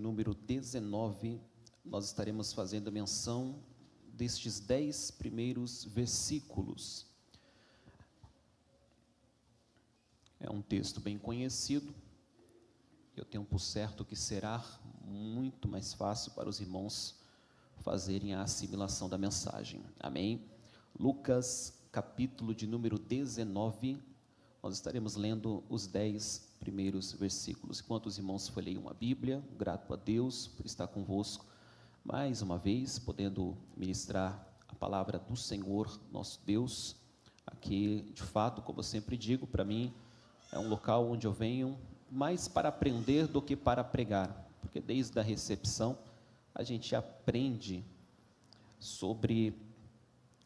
número 19, nós estaremos fazendo menção destes 10 primeiros versículos. É um texto bem conhecido, eu tenho por certo que será muito mais fácil para os irmãos fazerem a assimilação da mensagem. Amém? Lucas, capítulo de número 19, nós estaremos lendo os 10 primeiros versículos. Enquanto os irmãos folheiam a Bíblia, grato a Deus por estar convosco, mais uma vez, podendo ministrar a palavra do Senhor, nosso Deus. Aqui, de fato, como eu sempre digo, para mim, é um local onde eu venho mais para aprender do que para pregar, porque desde a recepção, a gente aprende sobre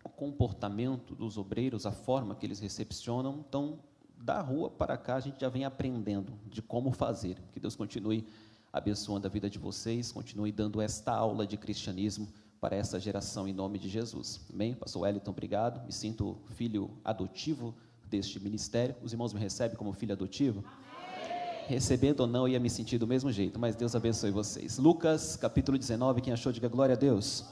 o comportamento dos obreiros, a forma que eles recepcionam. Então, da rua para cá, a gente já vem aprendendo de como fazer. Que Deus continue abençoando a vida de vocês, continue dando esta aula de cristianismo para essa geração, em nome de Jesus. Amém? Pastor Wellington, obrigado. Me sinto filho adotivo deste ministério. Os irmãos me recebem como filho adotivo? Amém. Recebendo ou não, eu ia me sentir do mesmo jeito, mas Deus abençoe vocês. Lucas, capítulo 19, quem achou, diga glória a Deus.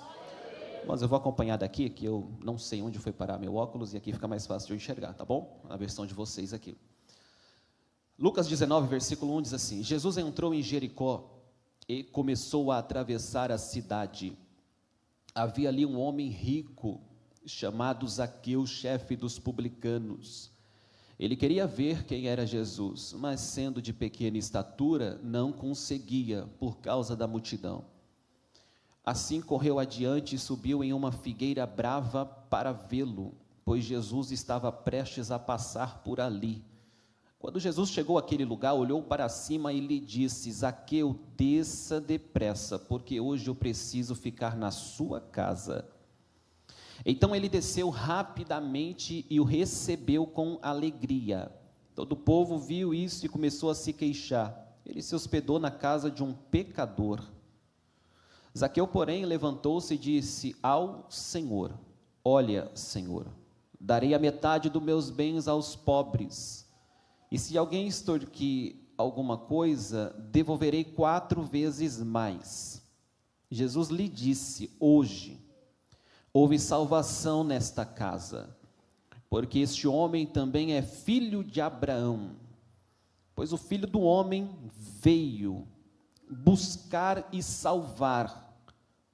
Mas eu vou acompanhar daqui, que eu não sei onde foi parar meu óculos, e aqui fica mais fácil de eu enxergar, tá bom? A versão de vocês aqui. Lucas 19, versículo 1 diz assim: Jesus entrou em Jericó e começou a atravessar a cidade. Havia ali um homem rico, chamado Zaqueu, chefe dos publicanos. Ele queria ver quem era Jesus, mas sendo de pequena estatura, não conseguia, por causa da multidão. Assim correu adiante e subiu em uma figueira brava para vê-lo, pois Jesus estava prestes a passar por ali. Quando Jesus chegou àquele lugar, olhou para cima e lhe disse: Zaqueu, desça depressa, porque hoje eu preciso ficar na sua casa. Então ele desceu rapidamente e o recebeu com alegria. Todo o povo viu isso e começou a se queixar. Ele se hospedou na casa de um pecador. Zaqueu, porém, levantou-se e disse ao Senhor: Olha, Senhor, darei a metade dos meus bens aos pobres, e se alguém extorquir alguma coisa, devolverei 4 vezes mais. Jesus lhe disse: Hoje houve salvação nesta casa, porque este homem também é filho de Abraão, pois o Filho do Homem veio buscar e salvar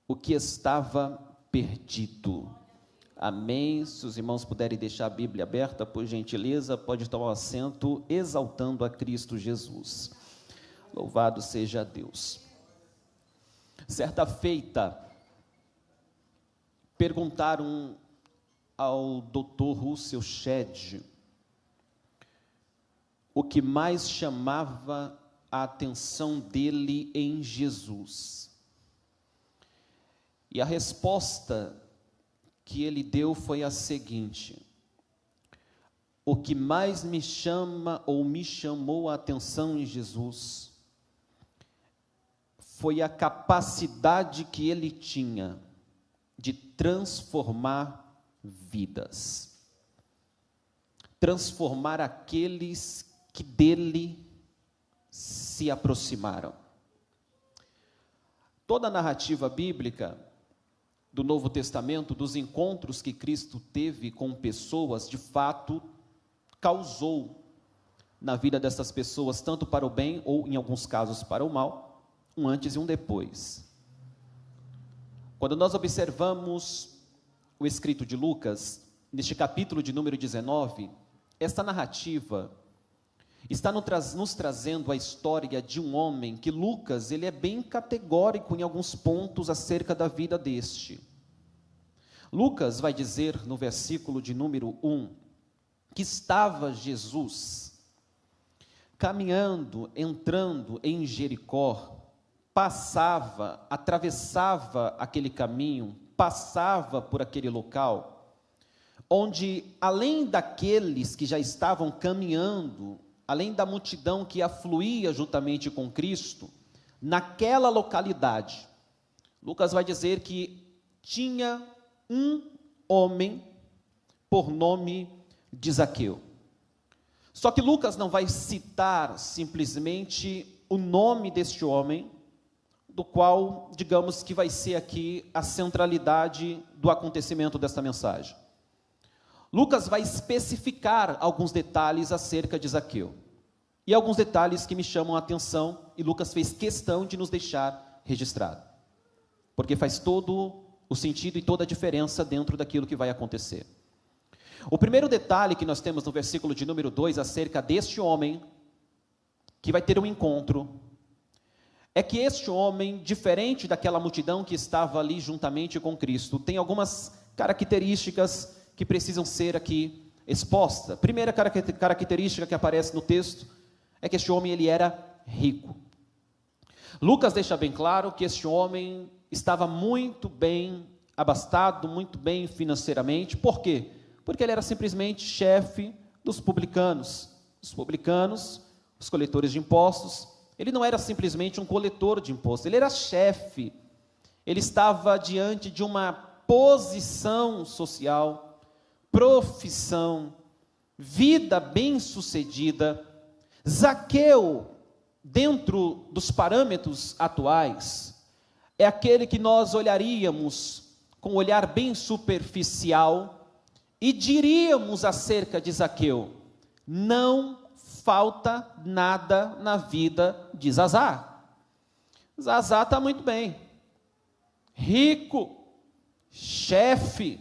o que estava perdido. Amém? Se os irmãos puderem deixar a Bíblia aberta, por gentileza, pode tomar um assento, exaltando a Cristo Jesus. Louvado seja Deus. Certa feita, perguntaram ao Dr. Russell Shedd o que mais chamava a atenção dele em Jesus. E a resposta que ele deu foi a seguinte: o que mais me chama ou me chamou a atenção em Jesus foi a capacidade que ele tinha de transformar vidas, transformar aqueles que dele se aproximaram. Toda a narrativa bíblica do Novo Testamento, dos encontros que Cristo teve com pessoas, de fato, causou na vida dessas pessoas, tanto para o bem ou, em alguns casos, para o mal, um antes e um depois. Quando nós observamos o escrito de Lucas, neste capítulo de número 19, esta narrativa está nos trazendo a história de um homem que Lucas, ele é bem categórico em alguns pontos acerca da vida deste. Lucas vai dizer no versículo de número 1, que estava Jesus caminhando, entrando em Jericó, atravessava aquele caminho, passava por aquele local, onde além daqueles que já estavam caminhando, além da multidão que afluía juntamente com Cristo, naquela localidade, Lucas vai dizer que tinha um homem por nome de Zaqueu. Só que Lucas não vai citar simplesmente o nome deste homem, do qual, digamos que vai ser aqui a centralidade do acontecimento desta mensagem. Lucas vai especificar alguns detalhes acerca de Zaqueu. E alguns detalhes que me chamam a atenção, e Lucas fez questão de nos deixar registrado. Porque faz todo o sentido e toda a diferença dentro daquilo que vai acontecer. O primeiro detalhe que nós temos no versículo de número 2, acerca deste homem, que vai ter um encontro, é que este homem, diferente daquela multidão que estava ali juntamente com Cristo, tem algumas características que precisam ser aqui expostas. A primeira característica que aparece no texto é que este homem ele era rico. Lucas deixa bem claro que este homem estava muito bem abastado, muito bem financeiramente. Por quê? Porque ele era simplesmente chefe dos publicanos. Os publicanos, os coletores de impostos. Ele não era simplesmente um coletor de impostos, ele era chefe. Ele estava diante de uma posição social, profissão, vida bem-sucedida. Zaqueu, dentro dos parâmetros atuais, é aquele que nós olharíamos com um olhar bem superficial e diríamos acerca de Zaqueu: não falta nada na vida de Zazá. Zazá está muito bem, rico, chefe,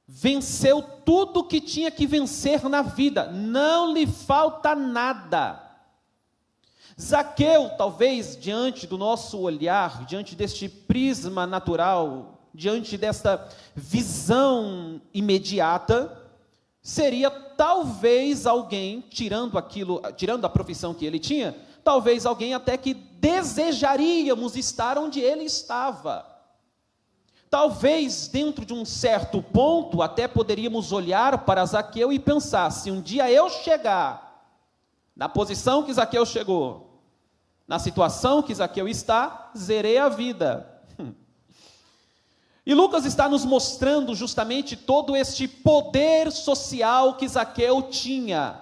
venceu tudo que tinha que vencer na vida, não lhe falta nada. Zaqueu, talvez, diante do nosso olhar, diante deste prisma natural, diante desta visão imediata, seria talvez alguém, tirando a profissão que ele tinha, talvez alguém até que desejaríamos estar onde ele estava. Talvez, dentro de um certo ponto, até poderíamos olhar para Zaqueu e pensar: se um dia eu chegar na posição que Zaqueu chegou, na situação que Zaqueu está, zerei a vida. E Lucas está nos mostrando justamente todo este poder social que Zaqueu tinha.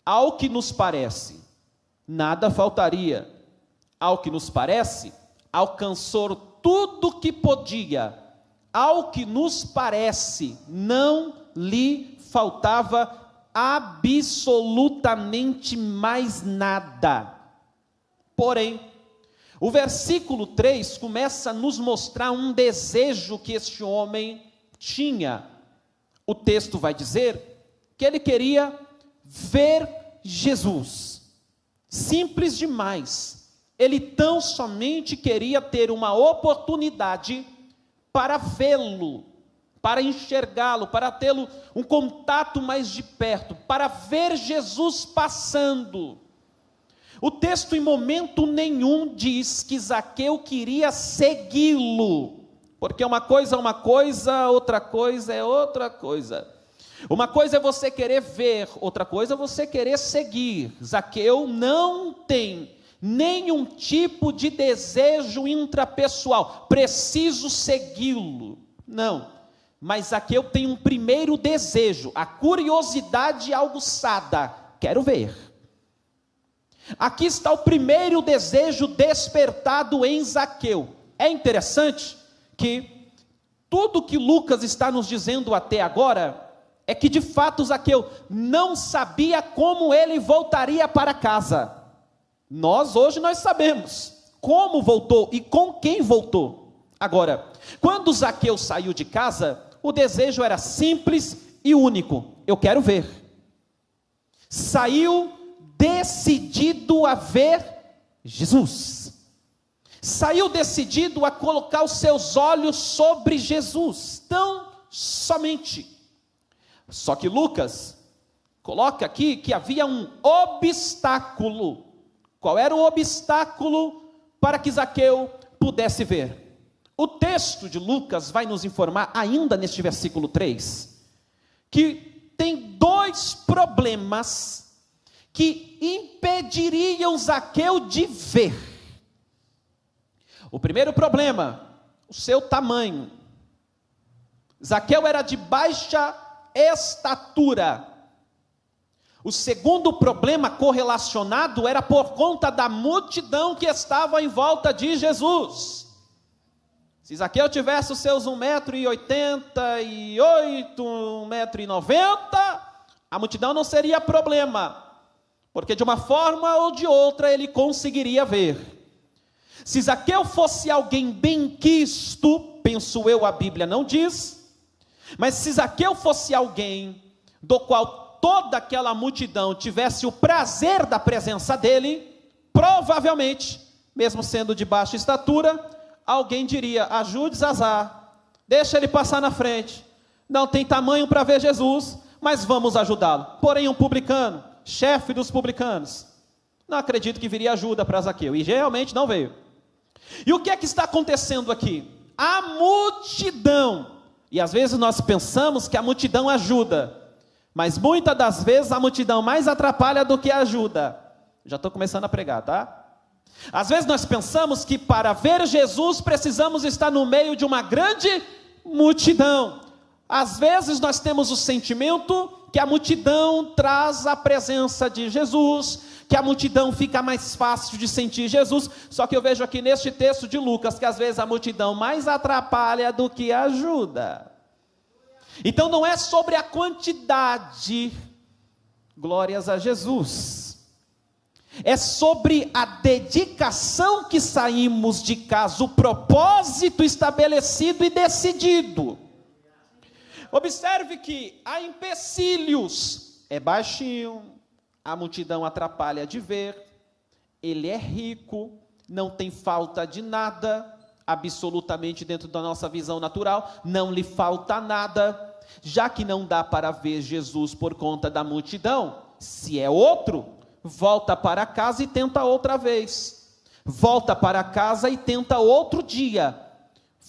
Ao que nos parece, nada faltaria. Ao que nos parece, alcançou tudo que podia. Ao que nos parece, não lhe faltava absolutamente mais nada. Porém, o versículo 3 começa a nos mostrar um desejo que este homem tinha. O texto vai dizer que ele queria ver Jesus. Simples demais. Ele tão somente queria ter uma oportunidade para vê-lo, para enxergá-lo, para tê-lo um contato mais de perto, para ver Jesus passando. O texto em momento nenhum diz que Zaqueu queria segui-lo, porque uma coisa é uma coisa, outra coisa é outra coisa. Uma coisa é você querer ver, outra coisa é você querer seguir. Zaqueu não tem nenhum tipo de desejo intrapessoal, preciso segui-lo. Não, mas Zaqueu tem um primeiro desejo, a curiosidade aguçada, quero ver. Aqui está o primeiro desejo despertado em Zaqueu. É interessante que tudo que Lucas está nos dizendo até agora é que de fato Zaqueu não sabia como ele voltaria para casa. Hoje nós sabemos como voltou e com quem voltou. Agora, quando Zaqueu saiu de casa, o desejo era simples e único: eu quero ver. Saiu decidido a ver Jesus. Saiu decidido a colocar os seus olhos sobre Jesus, tão somente. Só que Lucas coloca aqui que havia um obstáculo. Qual era o obstáculo para que Zaqueu pudesse ver? O texto de Lucas vai nos informar, ainda neste versículo 3, que tem dois problemas que impediriam Zaqueu de ver. O primeiro problema, o seu tamanho. Zaqueu era de baixa estatura. O segundo problema correlacionado era por conta da multidão que estava em volta de Jesus. Se Zaqueu tivesse os seus 1,88 m, 1,90 m, a multidão não seria problema, porque de uma forma ou de outra ele conseguiria ver. Se Zaqueu fosse alguém benquisto, penso eu, a Bíblia não diz, mas se Zaqueu fosse alguém do qual toda aquela multidão tivesse o prazer da presença dele, provavelmente, mesmo sendo de baixa estatura, alguém diria: ajude Zazá, deixa ele passar na frente, não tem tamanho para ver Jesus, mas vamos ajudá-lo. Porém, um publicano, chefe dos publicanos, não acredito que viria ajuda para Zaqueu, e realmente não veio. E o que é que está acontecendo aqui? A multidão, e às vezes nós pensamos que a multidão ajuda, mas muitas das vezes a multidão mais atrapalha do que ajuda. Já estou começando a pregar, tá? Às vezes nós pensamos que para ver Jesus precisamos estar no meio de uma grande multidão. Às vezes nós temos o sentimento que a multidão traz a presença de Jesus, que a multidão fica mais fácil de sentir Jesus. Só que eu vejo aqui neste texto de Lucas que às vezes a multidão mais atrapalha do que ajuda. Então não é sobre a quantidade, glórias a Jesus, é sobre a dedicação que saímos de casa, o propósito estabelecido e decidido. Observe que há empecilhos, é baixinho, a multidão atrapalha de ver, ele é rico, não tem falta de nada, absolutamente dentro da nossa visão natural, não lhe falta nada, já que não dá para ver Jesus por conta da multidão, se é outro, volta para casa e tenta outra vez, volta para casa e tenta outro dia,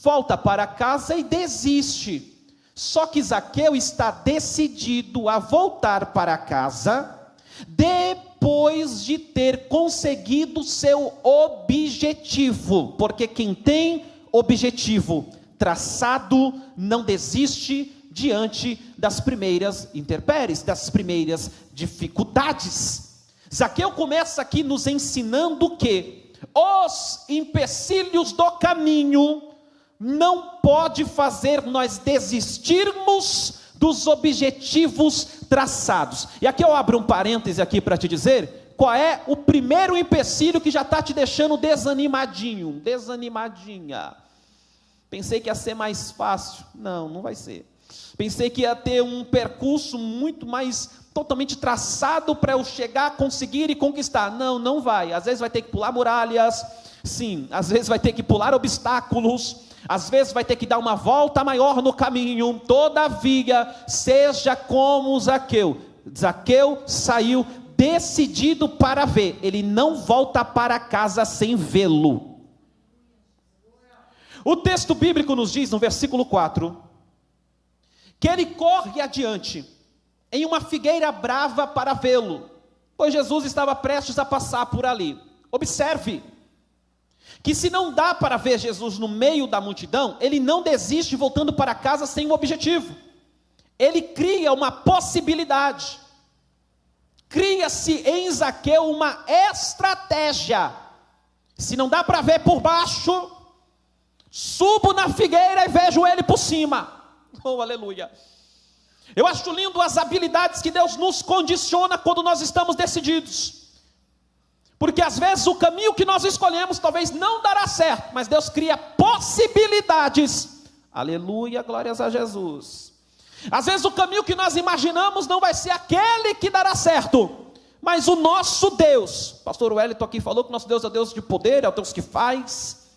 volta para casa e desiste. Só que Zaqueu está decidido a voltar para casa, depois de ter conseguido seu objetivo, porque quem tem objetivo traçado não desiste diante das primeiras intempéries, das primeiras dificuldades. Zaqueu começa aqui nos ensinando que os empecilhos do caminho não pode fazer nós desistirmos dos objetivos traçados. E aqui eu abro um parêntese aqui para te dizer qual é o primeiro empecilho que já está te deixando desanimadinho, desanimadinha. Pensei que ia ser mais fácil. Não, não vai ser. Pensei que ia ter um percurso muito mais totalmente traçado para eu chegar, conseguir e conquistar. Não, não vai. Às vezes vai ter que pular muralhas, sim. Às vezes vai ter que pular obstáculos. Às vezes vai ter que dar uma volta maior no caminho. Todavia, seja como Zaqueu. Zaqueu saiu decidido para ver. Ele não volta para casa sem vê-lo. O texto bíblico nos diz no versículo 4, que ele corre adiante, em uma figueira brava para vê-lo, pois Jesus estava prestes a passar por ali. Observe, que se não dá para ver Jesus no meio da multidão, ele não desiste voltando para casa sem um objetivo. Ele cria uma possibilidade. Cria-se em Zaqueu uma estratégia. Se não dá para ver por baixo, subo na figueira e vejo ele por cima. Oh, aleluia. Eu acho lindo as habilidades que Deus nos condiciona quando nós estamos decididos. Porque às vezes o caminho que nós escolhemos talvez não dará certo, mas Deus cria possibilidades. Aleluia, glórias a Jesus. Às vezes o caminho que nós imaginamos não vai ser aquele que dará certo, mas o nosso Deus, pastor Wellington aqui falou que nosso Deus é o Deus de poder, é o Deus que faz,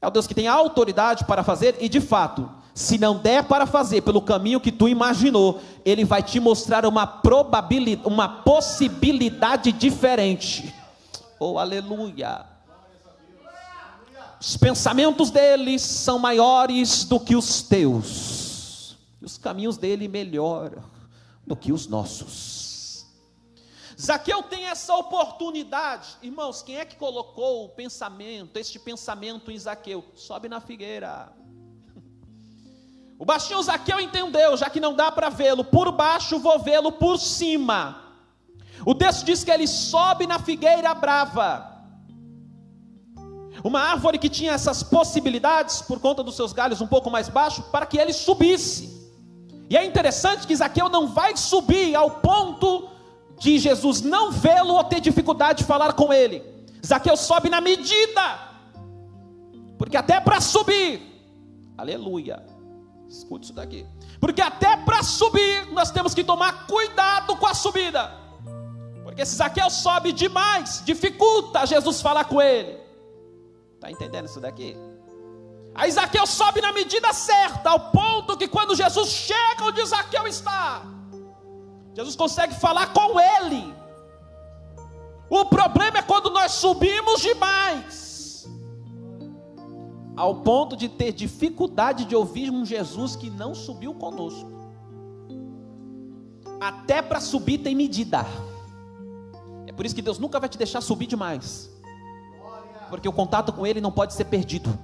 é o Deus que tem autoridade para fazer, e de fato, se não der para fazer pelo caminho que tu imaginou, Ele vai te mostrar uma probabilidade, uma possibilidade diferente. Oh, aleluia. Os pensamentos dele são maiores do que os teus, os caminhos dele melhor do que os nossos. Zaqueu tem essa oportunidade. Irmãos, quem é que colocou o pensamento, este pensamento em Zaqueu? Sobe na figueira. O baixinho Zaqueu entendeu, já que não dá para vê-lo por baixo, vou vê-lo por cima. O texto diz que ele sobe na figueira brava, uma árvore que tinha essas possibilidades, por conta dos seus galhos um pouco mais baixos, para que ele subisse. E é interessante que Zaqueu não vai subir ao ponto de Jesus não vê-lo ou ter dificuldade de falar com ele. Zaqueu sobe na medida, porque até para subir, aleluia, escute isso daqui, porque até para subir nós temos que tomar cuidado com a subida, porque se Zaqueu sobe demais, dificulta Jesus falar com ele. Está entendendo isso daqui? Aí Zaqueu sobe na medida certa, ao ponto que quando Jesus chega onde Zaqueu está, Jesus consegue falar com ele. O problema é quando nós subimos demais, ao ponto de ter dificuldade de ouvir um Jesus que não subiu conosco. Até para subir tem medida. É por isso que Deus nunca vai te deixar subir demais, porque o contato com Ele não pode ser perdido.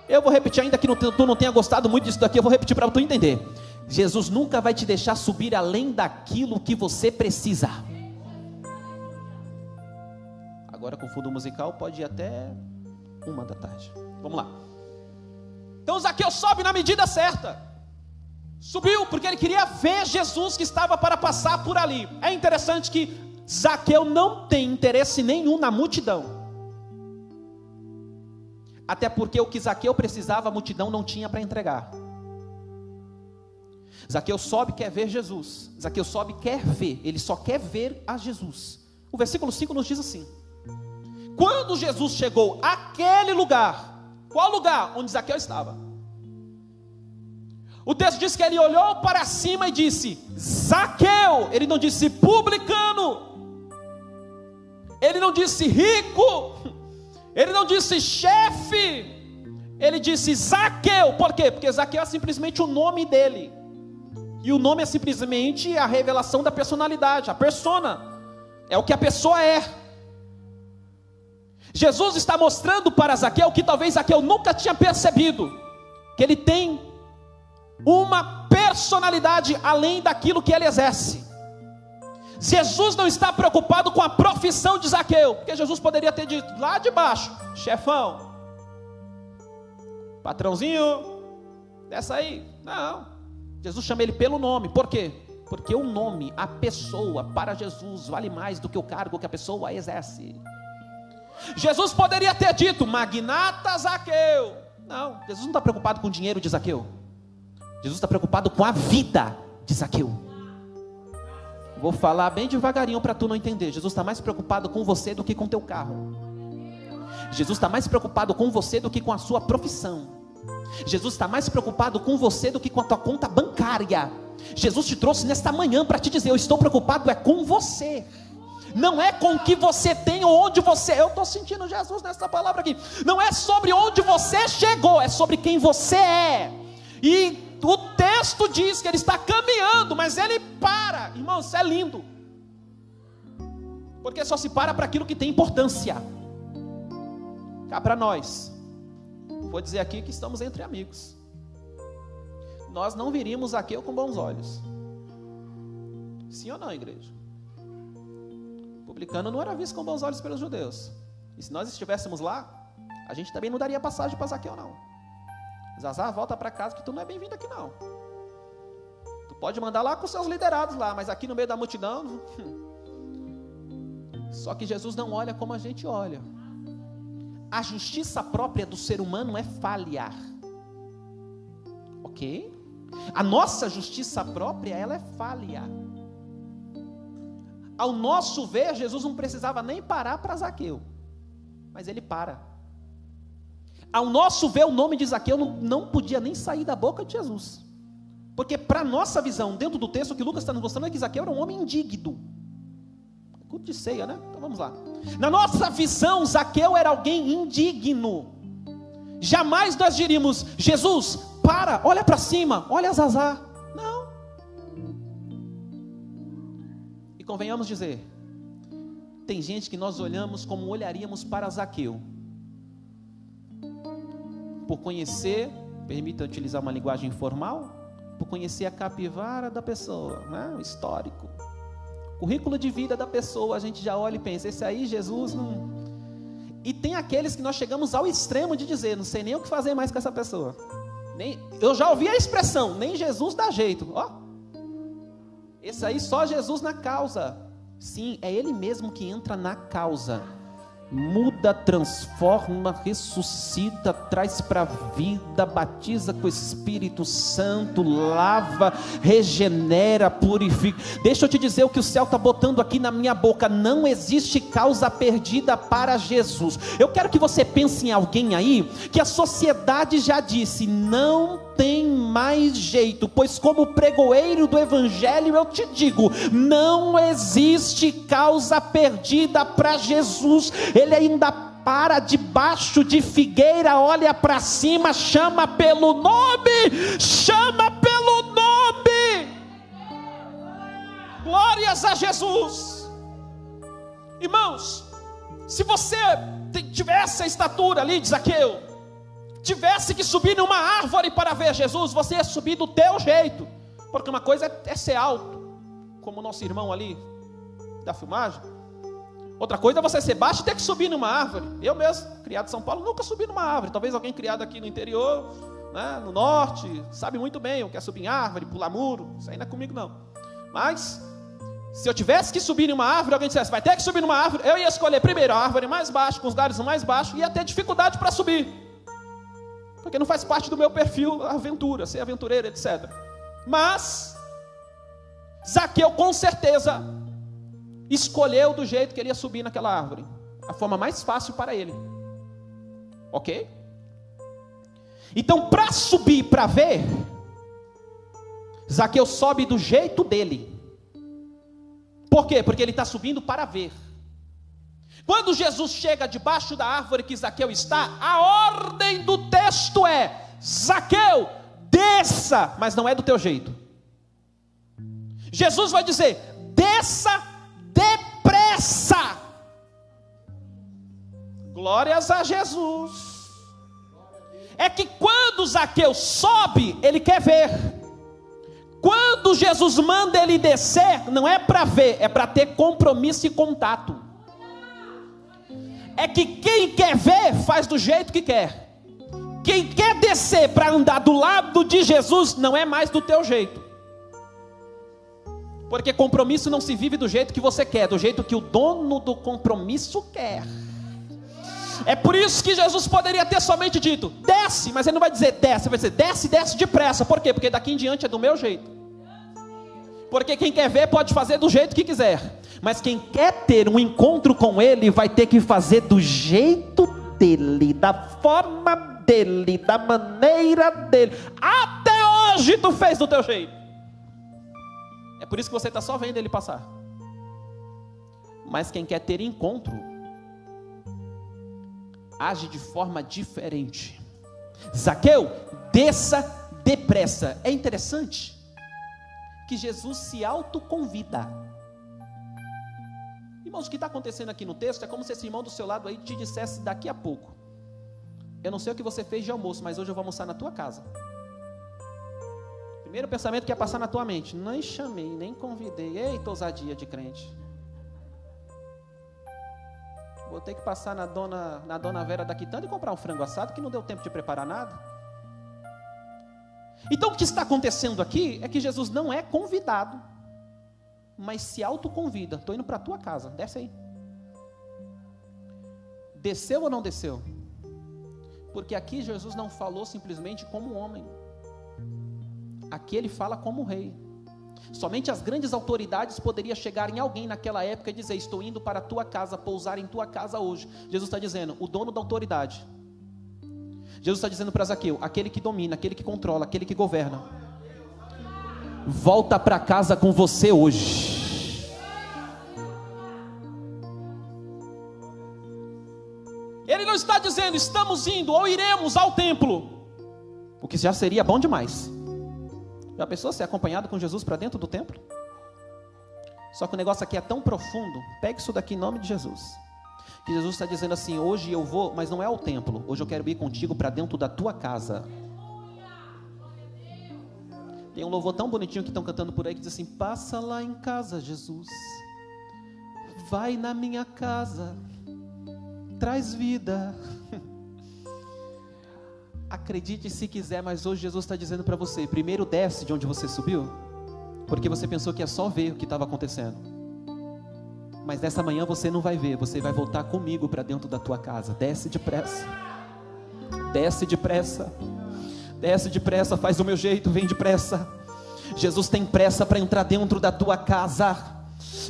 Eu vou repetir, ainda que tu não tenha gostado muito disso daqui, eu vou repetir para tu entender. Jesus nunca vai te deixar subir além daquilo que você precisa. Agora com fundo musical pode ir até 1h da tarde. Vamos lá. Então Zaqueu sobe na medida certa. Subiu porque ele queria ver Jesus que estava para passar por ali. É interessante que Zaqueu não tem interesse nenhum na multidão. Até porque o que Zaqueu precisava, a multidão não tinha para entregar. Zaqueu sobe, quer ver Jesus. Zaqueu sobe, quer ver. Ele só quer ver a Jesus. O versículo 5 nos diz assim: quando Jesus chegou àquele lugar, qual lugar? Onde Zaqueu estava. O texto diz que ele olhou para cima e disse: Zaqueu. Ele não disse publicano, ele não disse rico, ele não disse chefe, ele disse Zaqueu. Por quê? Porque Zaqueu é simplesmente o nome dele, e o nome é simplesmente a revelação da personalidade. A persona é o que a pessoa é. Jesus está mostrando para Zaqueu que talvez Zaqueu nunca tinha percebido, que ele tem uma personalidade além daquilo que ele exerce. Jesus não está preocupado com a profissão de Zaqueu, porque Jesus poderia ter dito lá de baixo: chefão, patrãozinho, desce aí. Não, Jesus chama ele pelo nome. Por quê? Porque o nome, a pessoa, para Jesus vale mais do que o cargo que a pessoa exerce. Jesus poderia ter dito magnata Zaqueu. Não, Jesus não está preocupado com o dinheiro de Zaqueu. Jesus está preocupado com a vida de Zaqueu. Vou falar bem devagarinho para tu não entender. Jesus está mais preocupado com você do que com teu carro. Jesus está mais preocupado com você do que com a sua profissão. Jesus está mais preocupado com você do que com a tua conta bancária. Jesus te trouxe nesta manhã para te dizer: eu estou preocupado é com você. Não é com o que você tem ou onde você... Eu estou sentindo Jesus nessa palavra aqui. Não é sobre onde você chegou, é sobre quem você é. E o texto diz que ele está caminhando, mas ele para. Irmão, isso é lindo, porque só se para aquilo que tem importância. Cá para nós, vou dizer aqui que estamos entre amigos. Nós não viríamos Zaqueu com bons olhos. Sim ou não, igreja? Publicano não era visto com bons olhos pelos judeus. E se nós estivéssemos lá, a gente também não daria passagem para Zaqueu, não. Zazá, volta para casa que tu não é bem-vindo aqui, não. Tu pode mandar lá com seus liderados lá, mas aqui no meio da multidão... Só que Jesus não olha como a gente olha. A justiça própria do ser humano é falhar. Ok? A nossa justiça própria, ela é falha. Ao nosso ver, Jesus não precisava nem parar para Zaqueu, mas ele para. Ao nosso ver, o nome de Zaqueu não podia nem sair da boca de Jesus, porque para nossa visão, dentro do texto, o que Lucas está nos mostrando é que Zaqueu era um homem indigno. Culto de ceia, né? Então vamos lá. Na nossa visão, Zaqueu era alguém indigno. Jamais nós diríamos: Jesus, para, olha para cima, olha Zazá. Não. E convenhamos dizer, tem gente que nós olhamos como olharíamos para Zaqueu, por conhecer, permita utilizar uma linguagem informal, por conhecer a capivara da pessoa, né? O histórico, currículo de vida da pessoa, a gente já olha e pensa, esse aí Jesus não... E tem aqueles que nós chegamos ao extremo de dizer, não sei nem o que fazer mais com essa pessoa. Eu já ouvi a expressão, nem Jesus dá jeito. Ó, esse aí só Jesus na causa. Sim, é Ele mesmo que entra na causa. Muda, transforma, ressuscita, traz para a vida, batiza com o Espírito Santo, lava, regenera, purifica. Deixa eu te dizer o que o céu está botando aqui na minha boca: não existe causa perdida para Jesus. Eu quero que você pense em alguém aí que a sociedade já disse, não tem mais jeito, pois como pregoeiro do Evangelho eu te digo, não existe causa perdida para Jesus. Ele ainda para debaixo de figueira, olha para cima, chama pelo nome, chama pelo nome. Glórias a Jesus. Irmãos, se você tivesse a estatura ali de Zaqueu, tivesse que subir numa árvore para ver Jesus, você ia subir do teu jeito, porque uma coisa é ser alto, como o nosso irmão ali da filmagem. Outra coisa é você ser baixo e ter que subir numa árvore. Eu mesmo, criado em São Paulo, nunca subi numa árvore. Talvez alguém criado aqui no interior, né, no norte, sabe muito bem o que é subir em árvore, pular muro. Isso aí não é comigo não. Mas se eu tivesse que subir numa árvore, alguém dissesse, vai ter que subir numa árvore, eu ia escolher primeiro a árvore mais baixa, com os galhos mais baixos, e ia ter dificuldade para subir, porque não faz parte do meu perfil aventura, ser aventureiro, etc. Mas Zaqueu com certeza escolheu do jeito que ele ia subir naquela árvore, a forma mais fácil para ele, ok? Então, para subir, para ver, Zaqueu sobe do jeito dele. Por quê? Porque ele está subindo para ver. Quando Jesus chega debaixo da árvore que Zaqueu está, a ordem do texto é: Zaqueu, desça, mas não é do teu jeito. Jesus vai dizer: desça depressa. Glórias a Jesus. É que quando Zaqueu sobe, ele quer ver. Quando Jesus manda ele descer, não é para ver, é para ter compromisso e contato. É que quem quer ver, faz do jeito que quer. Quem quer descer para andar do lado de Jesus, não é mais do teu jeito. Porque compromisso não se vive do jeito que você quer, do jeito que o dono do compromisso quer. É por isso que Jesus poderia ter somente dito, desce, mas ele não vai dizer desce, ele vai dizer desce, desce depressa. Por quê? Porque daqui em diante é do meu jeito. Porque quem quer ver pode fazer do jeito que quiser, mas quem quer ter um encontro com ele vai ter que fazer do jeito dele, da forma dele, da maneira dele. Até hoje tu fez do teu jeito. É por isso que você está só vendo ele passar. Mas quem quer ter encontro age de forma diferente. Zaqueu, desça depressa. É interessante que Jesus se autoconvida. Irmãos, o que está acontecendo aqui no texto é como se esse irmão do seu lado aí te dissesse daqui a pouco: eu não sei o que você fez de almoço, mas hoje eu vou almoçar na tua casa. Primeiro pensamento que ia passar na tua mente: nem chamei, nem convidei. Eita, ousadia de crente. Vou ter que passar na dona Vera da Quitanda e comprar um frango assado, que não deu tempo de preparar nada. Então o que está acontecendo aqui é que Jesus não é convidado, mas se autoconvida. Estou indo para a tua casa, desce aí. Desceu ou não desceu? Porque aqui Jesus não falou simplesmente como homem. Aqui ele fala como rei. Somente as grandes autoridades poderiam chegar em alguém naquela época e dizer: estou indo para a tua casa, pousar em tua casa hoje. Jesus está dizendo, o dono da autoridade. Jesus está dizendo para Zaqueu, aquele que domina, aquele que controla, aquele que governa, volta para casa com você hoje. Ele não está dizendo, estamos indo ou iremos ao templo, o que já seria bom demais. Já pensou ser acompanhado com Jesus para dentro do templo? Só que o negócio aqui é tão profundo. Pegue isso daqui em nome de Jesus. Que Jesus está dizendo assim: hoje eu vou, mas não é ao templo. Hoje eu quero ir contigo para dentro da tua casa. Tem um louvor tão bonitinho que estão cantando por aí que diz assim: passa lá em casa, Jesus. vai na minha casa, traz vida. Acredite se quiser, mas hoje Jesus está dizendo para você: primeiro desce de onde você subiu, porque você pensou que é só ver o que estava acontecendo. Mas nessa manhã você não vai ver, você vai voltar comigo para dentro da tua casa. Desce depressa, desce depressa, desce depressa, faz do meu jeito, vem depressa. Jesus tem pressa para entrar dentro da tua casa.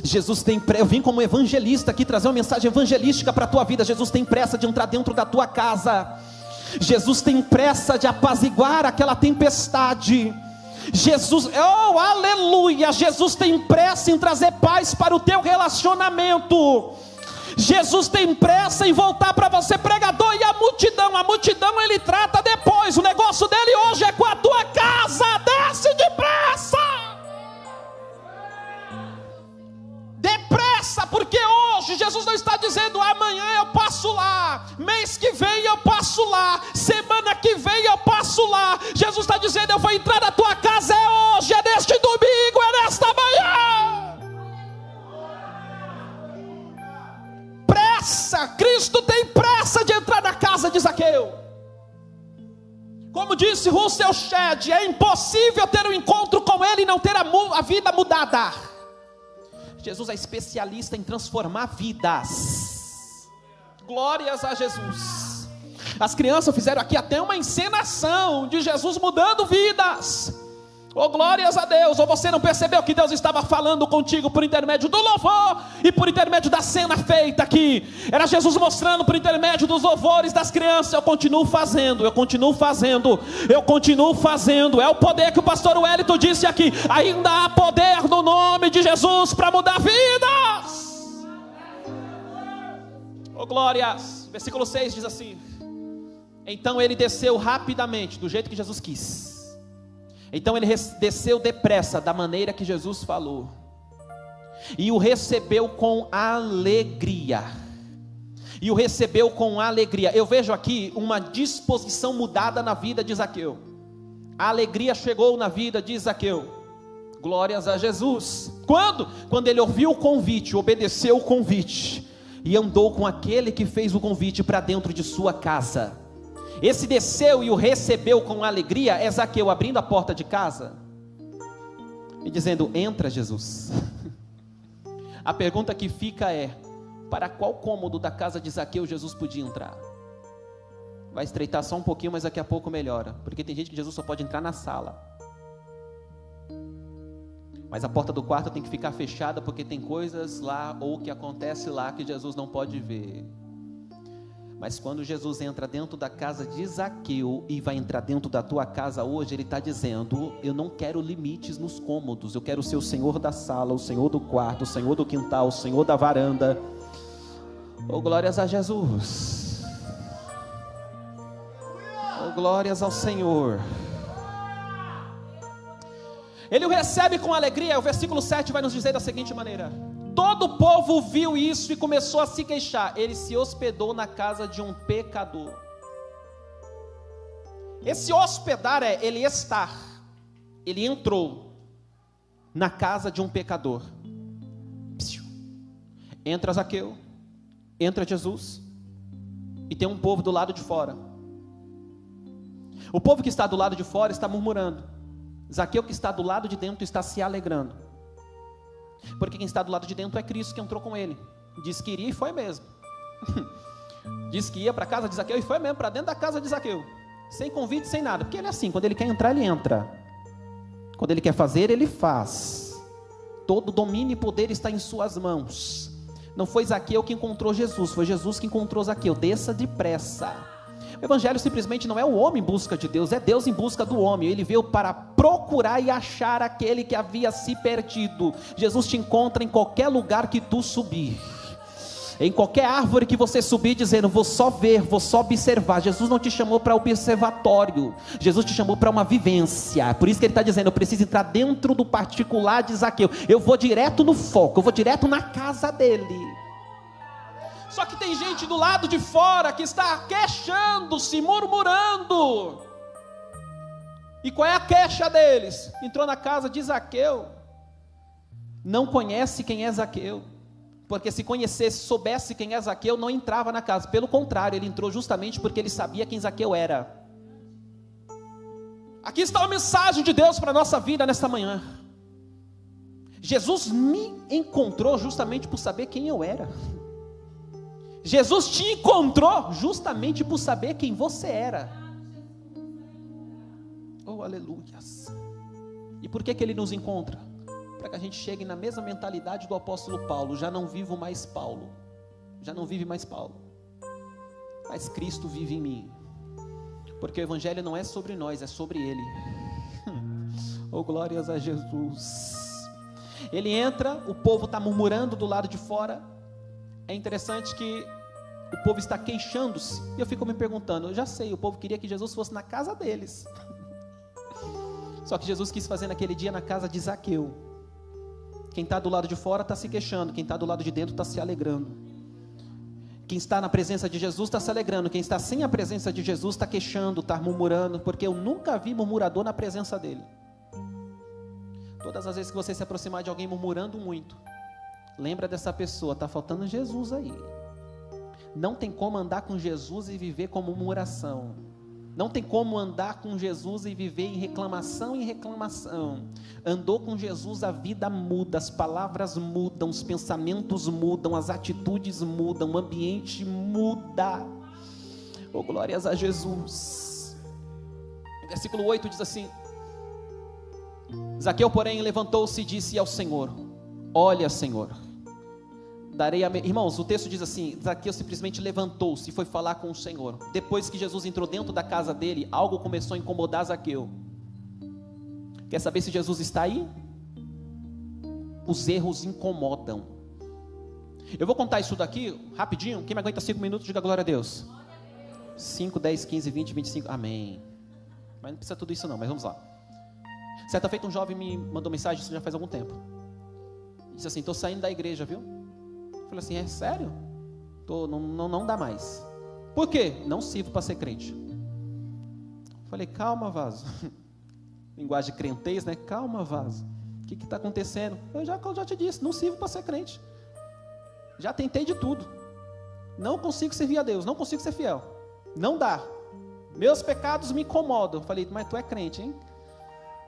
Jesus tem pressa. Eu vim como evangelista aqui trazer uma mensagem evangelística para a tua vida. Jesus tem pressa de entrar dentro da tua casa. Jesus tem pressa de apaziguar aquela tempestade. Jesus, oh aleluia, Jesus tem pressa em trazer paz para o teu relacionamento. Jesus tem pressa em voltar para você, pregador. E a multidão ele trata depois. O negócio dele hoje é com a tua casa. Desce depressa, depressa, porque hoje Jesus não está dizendo amanhã eu passo lá, mês que vem eu passo lá, semana que vem eu passo lá. Jesus está dizendo: eu vou entrar na tua casa, é hoje, é neste domingo, é nesta manhã. Pressa, Cristo tem pressa de entrar na casa de Zaqueu. Como disse Russell Shedd, é impossível ter um encontro com ele e não ter a vida mudada. Jesus é especialista em transformar vidas. Glórias a Jesus. As crianças fizeram aqui até uma encenação de Jesus mudando vidas. Oh, glórias a Deus. Ou você não percebeu que Deus estava falando contigo por intermédio do louvor e por intermédio da cena feita aqui? Era Jesus mostrando por intermédio dos louvores das crianças: eu continuo fazendo, eu continuo fazendo, eu continuo fazendo. É o poder que o pastor Wellington disse aqui: ainda há poder no nome de Jesus para mudar vidas. Oh, glórias. Versículo 6 diz assim: então ele desceu rapidamente, do jeito que Jesus quis. Então ele desceu depressa, da maneira que Jesus falou, e o recebeu com alegria. E o recebeu com alegria. Eu vejo aqui uma disposição mudada na vida de Zaqueu. A alegria chegou na vida de Zaqueu. Glórias a Jesus. Quando? Quando ele ouviu o convite, obedeceu o convite, e andou com aquele que fez o convite para dentro de sua casa. Esse desceu e o recebeu com alegria é Zaqueu abrindo a porta de casa e dizendo: entra, Jesus. A pergunta que fica é: para qual cômodo da casa de Zaqueu Jesus podia entrar? Vai estreitar só um pouquinho, mas daqui a pouco melhora, porque tem gente que Jesus só pode entrar na sala, mas a porta do quarto tem que ficar fechada, porque tem coisas lá ou que acontece lá que Jesus não pode ver. Mas quando Jesus entra dentro da casa de Zaqueu e vai entrar dentro da tua casa hoje, ele está dizendo: eu não quero limites nos cômodos, eu quero ser o Senhor da sala, o Senhor do quarto, o Senhor do quintal, o Senhor da varanda. Oh, glórias a Jesus. Oh, glórias ao Senhor. Ele o recebe com alegria. O versículo 7 vai nos dizer da seguinte maneira: todo o povo viu isso e começou a se queixar. Ele se hospedou na casa de um pecador. Esse hospedar é ele estar. Ele entrou na casa de um pecador. Entra Zaqueu, entra Jesus, e tem um povo do lado de fora. O povo que está do lado de fora está murmurando. Zaqueu, que está do lado de dentro, está se alegrando, porque quem está do lado de dentro é Cristo, que entrou com ele. Diz que iria e foi mesmo. Diz que ia para a casa de Zaqueu e foi mesmo para dentro da casa de Zaqueu, sem convite, sem nada, porque ele é assim: quando ele quer entrar, ele entra, quando ele quer fazer, ele faz. Todo domínio e poder está em suas mãos. Não foi Zaqueu que encontrou Jesus, foi Jesus que encontrou Zaqueu. Desça depressa. O evangelho simplesmente não é o homem em busca de Deus, é Deus em busca do homem. Ele veio para procurar e achar aquele que havia se perdido. Jesus te encontra em qualquer lugar que tu subir, em qualquer árvore que você subir, dizendo: vou só ver, vou só observar. Jesus não te chamou para observatório, Jesus te chamou para uma vivência. Por isso que ele está dizendo: eu preciso entrar dentro do particular de Zaqueu, eu vou direto no foco, eu vou direto na casa dele. Só que tem gente do lado de fora que está queixando-se, murmurando. E qual é a queixa deles? Entrou na casa de Zaqueu, não conhece quem é Zaqueu, porque se conhecesse, soubesse quem é Zaqueu, não entrava na casa. Pelo contrário, ele entrou justamente porque ele sabia quem Zaqueu era. Aqui está a mensagem de Deus para a nossa vida nesta manhã. Jesus me encontrou justamente por saber quem eu era. Jesus te encontrou justamente por saber quem você era. Oh, aleluias. E por que ele nos encontra? Para que a gente chegue na mesma mentalidade do apóstolo Paulo. Já não vivo mais Paulo. Já não vive mais Paulo. Mas Cristo vive em mim. Porque o evangelho não é sobre nós, é sobre Ele. Oh, glórias a Jesus. Ele entra, o povo está murmurando do lado de fora. É interessante que o povo está queixando-se. E eu fico me perguntando, eu já sei, o povo queria que Jesus fosse na casa deles. Só que Jesus quis fazer naquele dia na casa de Zaqueu. Quem está do lado de fora está se queixando, quem está do lado de dentro está se alegrando. Quem está na presença de Jesus está se alegrando, quem está sem a presença de Jesus está queixando, está murmurando, porque eu nunca vi murmurador na presença dele. Todas as vezes que você se aproximar de alguém murmurando muito, lembra dessa pessoa, está faltando Jesus aí. Não tem como andar com Jesus e viver como murmuração. Não tem como andar com Jesus e viver em reclamação e reclamação. Andou com Jesus, a vida muda, as palavras mudam, os pensamentos mudam, as atitudes mudam, o ambiente muda. Oh, glórias a Jesus. Versículo 8 diz assim: Zaqueu, porém, levantou-se e disse ao Senhor: olha, Senhor, darei a... Irmãos, o texto diz assim: Zaqueu simplesmente levantou-se e foi falar com o Senhor. Depois que Jesus entrou dentro da casa dele, algo começou a incomodar Zaqueu. Quer saber se Jesus está aí? Os erros incomodam. Eu vou contar isso daqui rapidinho. Quem me aguenta 5 minutos, diga glória a Deus. 5, 10, 15, 20, 25, amém. Mas não precisa tudo isso não, mas vamos lá. Certa feita um jovem me mandou mensagem, isso já faz algum tempo. Disse assim: estou saindo da igreja, viu? Eu falei assim: é sério? Não dá mais. Por quê? Não sirvo para ser crente. Eu falei: calma, vaso. Linguagem de crentez, né? Calma, vaso. O que está acontecendo? Eu já te disse, não sirvo para ser crente. Já tentei de tudo. Não consigo servir a Deus, não consigo ser fiel. Não dá. Meus pecados me incomodam. Eu falei: mas tu é crente, hein?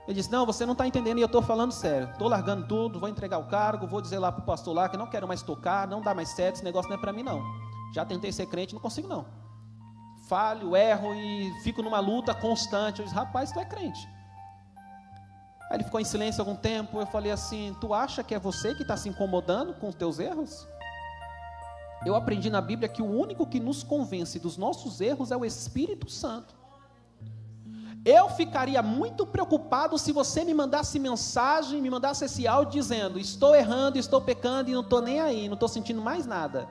Ele disse: não, você não está entendendo, e eu estou falando sério. Estou largando tudo, vou entregar o cargo, vou dizer lá para o pastor lá que não quero mais tocar, não dá mais certo, esse negócio não é para mim não. Já tentei ser crente, não consigo não. Falho, erro e fico numa luta constante. Eu disse: rapaz, tu é crente. Aí ele ficou em silêncio algum tempo. Eu falei assim: tu acha que é você que está se incomodando com os teus erros? Eu aprendi na Bíblia que o único que nos convence dos nossos erros é o Espírito Santo. Eu ficaria muito preocupado se você me mandasse mensagem, me mandasse esse áudio dizendo: estou errando, estou pecando e não estou nem aí, não estou sentindo mais nada.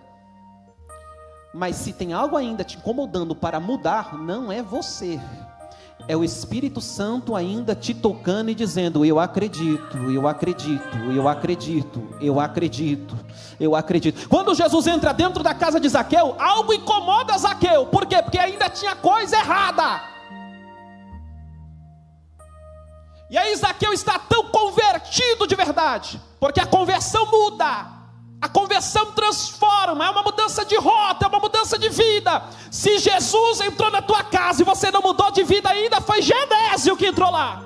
Mas se tem algo ainda te incomodando para mudar, não é você. É o Espírito Santo ainda te tocando e dizendo: eu acredito, eu acredito, eu acredito, eu acredito, eu acredito. Quando Jesus entra dentro da casa de Zaqueu, algo incomoda Zaqueu. Por quê? Porque ainda tinha coisa errada. E aí Zaqueu está tão convertido de verdade, porque a conversão muda, a conversão transforma, é uma mudança de rota, é uma mudança de vida. Se Jesus entrou na tua casa e você não mudou de vida ainda, foi Genésio que entrou lá,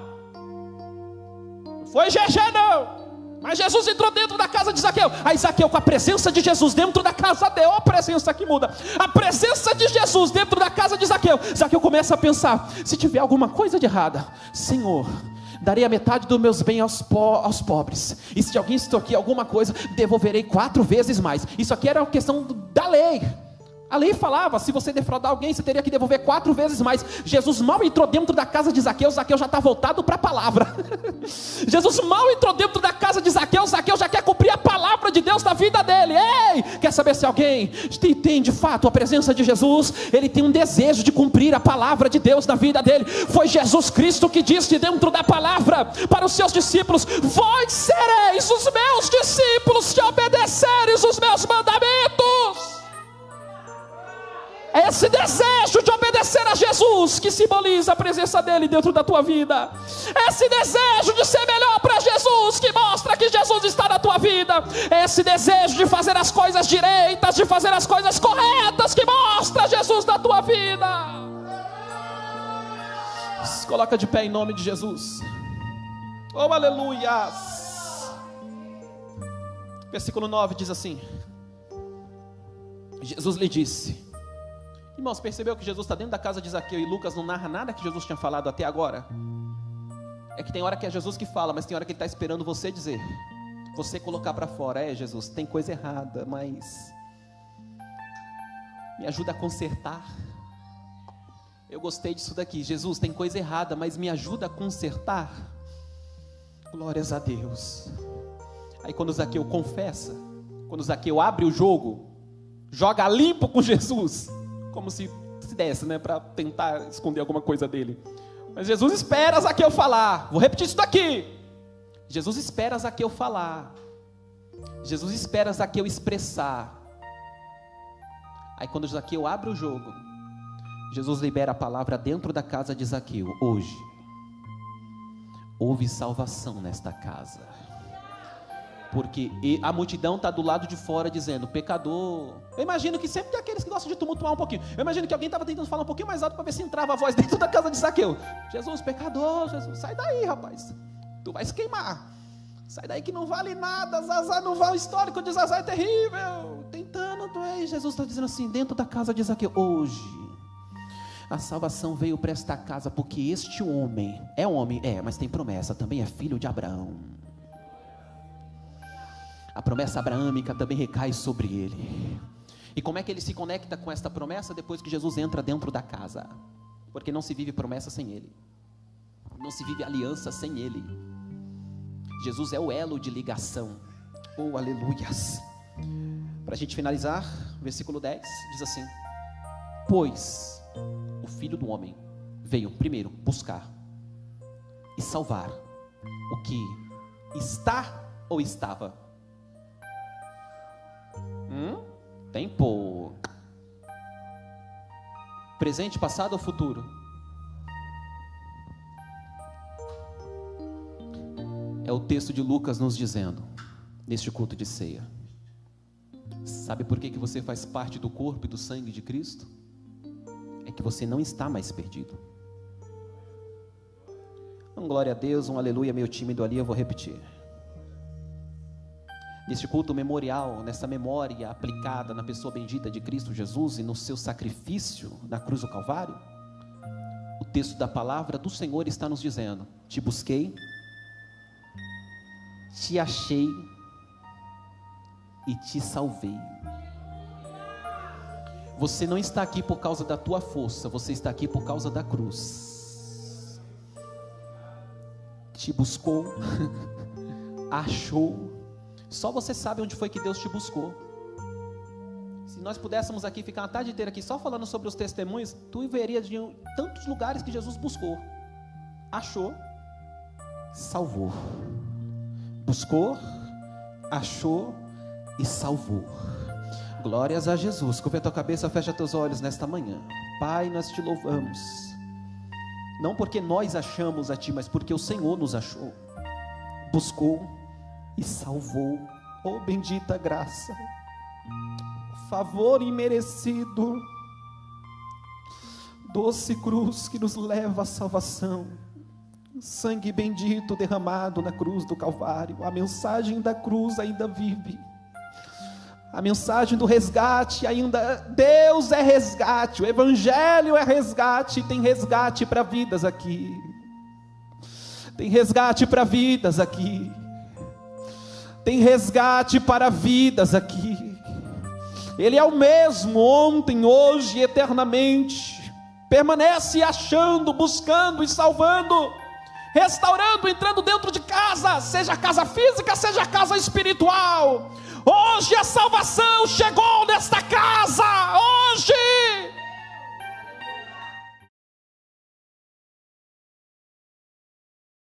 não foi GG não. Mas Jesus entrou dentro da casa de Zaqueu. Aí Zaqueu, com a presença de Jesus dentro da casa dele, a presença que muda, a presença de Jesus dentro da casa de Zaqueu, Zaqueu começa a pensar: se tiver alguma coisa de errada, Senhor, darei a metade dos meus bens aos pobres, e se alguém extorquir alguma coisa, devolverei 4 vezes mais. Isso aqui era uma questão da lei. A lei falava: se você defraudar alguém, você teria que devolver 4 vezes mais. Jesus mal entrou dentro da casa de Zaqueu, Zaqueu já está voltado para a palavra. Jesus mal entrou dentro da casa de Zaqueu, Zaqueu já quer cumprir a palavra de Deus na vida dele. Ei, quer saber se alguém tem de fato a presença de Jesus? Ele tem um desejo de cumprir a palavra de Deus na vida dele. Foi Jesus Cristo que disse dentro da palavra para os seus discípulos: vós sereis os meus discípulos se obedeceres os meus mandamentos. Esse desejo de obedecer a Jesus que simboliza a presença dele dentro da tua vida. esse desejo de ser melhor para Jesus, que mostra que Jesus está na tua vida, esse desejo de fazer as coisas direitas, de fazer as coisas corretas, que mostra Jesus na tua vida. Se coloca de pé em nome de Jesus. Oh, aleluias. Versículo 9 diz assim: Jesus lhe disse. Irmãos, percebeu que Jesus está dentro da casa de Zaqueu e Lucas não narra nada que Jesus tinha falado até agora? É que tem hora que é Jesus que fala, mas tem hora que ele está esperando você dizer, você colocar para fora: Jesus, tem coisa errada, mas me ajuda a consertar. Eu gostei disso daqui. Jesus, tem coisa errada, mas me ajuda a consertar. Glórias a Deus. Aí quando Zaqueu confessa, quando Zaqueu abre o jogo, joga limpo com Jesus, como se desse, né, para tentar esconder alguma coisa dele. Mas Jesus espera Zaqueu falar. Vou repetir isso daqui. Jesus espera Zaqueu falar. Jesus espera Zaqueu expressar. Aí quando Zaqueu abre o jogo, Jesus libera a palavra dentro da casa de Zaqueu: hoje houve salvação nesta casa. Porque a multidão está do lado de fora dizendo: pecador. Eu imagino que sempre tem aqueles que gostam de tumultuar um pouquinho. Eu imagino que alguém estava tentando falar um pouquinho mais alto para ver se entrava a voz dentro da casa de Zaqueu. Jesus, pecador, Jesus, sai daí, rapaz, tu vai se queimar. Sai daí que não vale nada, Zazá não vale, o histórico de Zazá é terrível. Tentando, Jesus está dizendo assim, dentro da casa de Zaqueu: hoje a salvação veio para esta casa, porque este homem, é homem, mas tem promessa, também é filho de Abraão. A promessa abraâmica também recai sobre ele. E como é que ele se conecta com esta promessa? Depois que Jesus entra dentro da casa. Porque não se vive promessa sem ele, não se vive aliança sem ele. Jesus é o elo de ligação. Oh, aleluias. Para a gente finalizar, versículo 10 diz assim: pois o Filho do Homem veio primeiro buscar e salvar o que está ou estava. Tempo. Presente, passado ou futuro? É o texto de Lucas nos dizendo, neste culto de ceia. Sabe por que você faz parte do corpo e do sangue de Cristo? É que você não está mais perdido. Glória a Deus, um aleluia meio tímido ali, eu vou repetir. Neste culto memorial, nessa memória aplicada na pessoa bendita de Cristo Jesus e no seu sacrifício na cruz do Calvário, o texto da palavra do Senhor está nos dizendo: te busquei, te achei e te salvei. Você não está aqui por causa da tua força, você está aqui por causa da cruz. Te buscou, achou. Só você sabe onde foi que Deus te buscou. Se nós pudéssemos aqui ficar uma tarde inteira aqui só falando sobre os testemunhos, tu veria de tantos lugares que Jesus buscou, achou, salvou. Buscou, achou e salvou. Glórias a Jesus. Curva a tua cabeça, fecha teus olhos nesta manhã. Pai, nós te louvamos, não porque nós achamos a ti, mas porque o Senhor nos achou, buscou e salvou. Oh, bendita graça, favor imerecido, doce cruz que nos leva à salvação, sangue bendito derramado na cruz do Calvário. A mensagem da cruz ainda vive, a mensagem do resgate ainda. Deus é resgate, o Evangelho é resgate. Tem resgate para vidas aqui, tem resgate para vidas aqui, tem resgate para vidas aqui. Ele é o mesmo ontem, hoje e eternamente. Permanece achando, buscando e salvando, restaurando, entrando dentro de casa, seja casa física, seja casa espiritual. Hoje a salvação chega